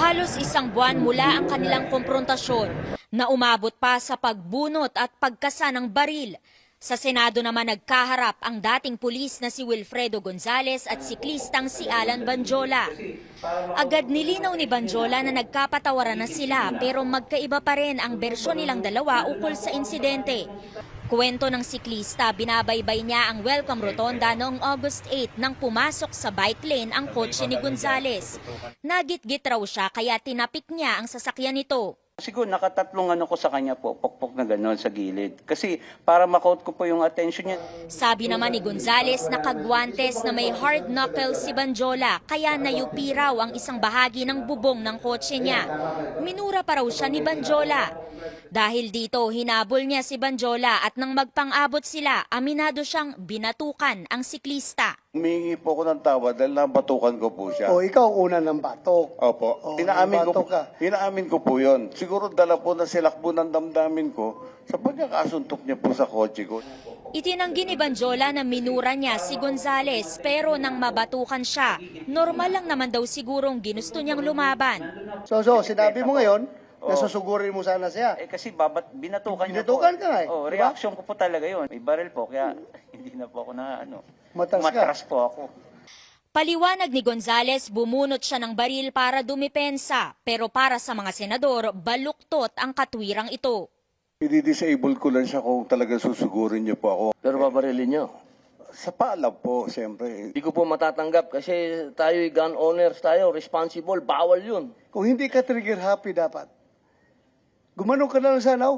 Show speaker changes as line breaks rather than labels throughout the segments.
Halos isang buwan mula ang kanilang komprontasyon na umabot pa sa pagbunot at pagkasa ng baril. Sa Senado naman nagkaharap ang dating pulis na si Wilfredo Gonzales at siklistang si Alan Banjola. Agad nilinaw ni Banjola na nagkapatawaran na sila pero magkaiba pa rin ang bersyon nilang dalawa ukol sa insidente. Kwento ng siklista, binabaybay niya ang welcome rotonda noong August 8 nang pumasok sa bike lane ang kotse ni Gonzales. Nagitgit raw siya kaya tinapik niya ang sasakyan nito.
Siguro nakatatlong ko sa kanya po, pokpok na gano'n sa gilid. Kasi para makot ko po yung attention niya.
Sabi naman ni Gonzales na kagwantes na may hard knuckles si Banjola kaya nayupi raw ang isang bahagi ng bubong ng kotse niya. Minura pa raw siya ni Banjola. Dahil dito, hinabol niya si Banjola at nang magpang-abot sila, aminado siyang binatukan ang siklista.
Humingi po ako ng tawad dahil nabatukan ko po siya.
O ikaw una ng batok.
Opo.
O,
Inaamin ko po yun. Siguro dala po na silakbo ng damdamin ko sa pagkakasuntok niya po sa kotse ko.
Itinanggi ni Banjola na minura niya si Gonzales pero nang mabatukan siya, normal lang naman daw sigurong ginusto niyang lumaban.
So, sinabi mo ngayon, nasusugurin mo sana siya.
Kasi binatukan niya
Binatukan
po.
ka nga eh.
Oh,
Diba?
reaction ko po talaga yun. May baril po, kaya hindi na po ako
Matas ka.
matras po ako.
Paliwanag ni Gonzales, bumunot siya ng baril para dumipensa pero para sa mga senador, baluktot ang katwirang ito.
I-disable ko lang siya kung talagang susugurin niyo po ako.
Pero babarilin nyo.
Sa paalam po, siyempre.
Hindi ko po matatanggap kasi tayo gun owners tayo, responsible, bawal yun.
Kung hindi ka trigger happy dapat, gumanong ka na lang sana.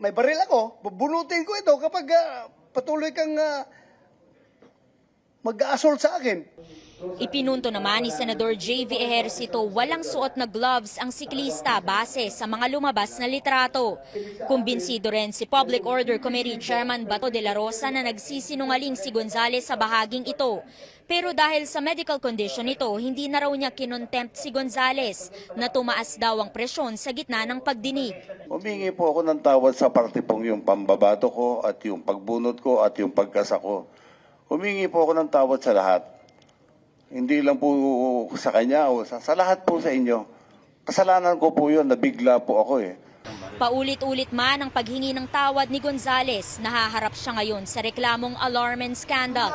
May baril ako, bubunutin ko ito kapag patuloy kang mag-assault sa akin.
Ipinunto naman ni Senador J.V. Ejercito walang suot na gloves ang siklista base sa mga lumabas na litrato. Kumbinsido rin si Public Order Committee Chairman Bato de la Rosa na nagsisinungaling si Gonzales sa bahaging ito. Pero dahil sa medical condition nito, hindi na raw niya kinontempt si Gonzales na tumaas daw ang presyon sa gitna ng pagdinig.
Humingi po ako ng tawad sa parte pong yung pambabato ko at yung pagbunot ko at yung pagkasa ko. Humingi po ako ng tawad sa lahat. Hindi lang po sa kanya o sa lahat po sa inyo. Kasalanan ko po yun, nabigla po ako eh.
Paulit-ulit man ang paghingi ng tawad ni Gonzales, nahaharap siya ngayon sa reklamong alarm scandal.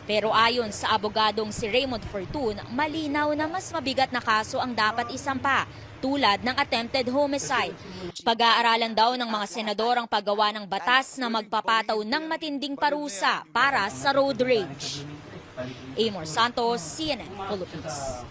Pero ayon sa abogadong si Raymond Fortun, malinaw na mas mabigat na kaso ang dapat isampa, tulad ng attempted homicide. Pag-aaralan daw ng mga senador ang paggawa ng batas na magpapataw ng matinding parusa para sa road rage. Amor Santos, CNN Philippines.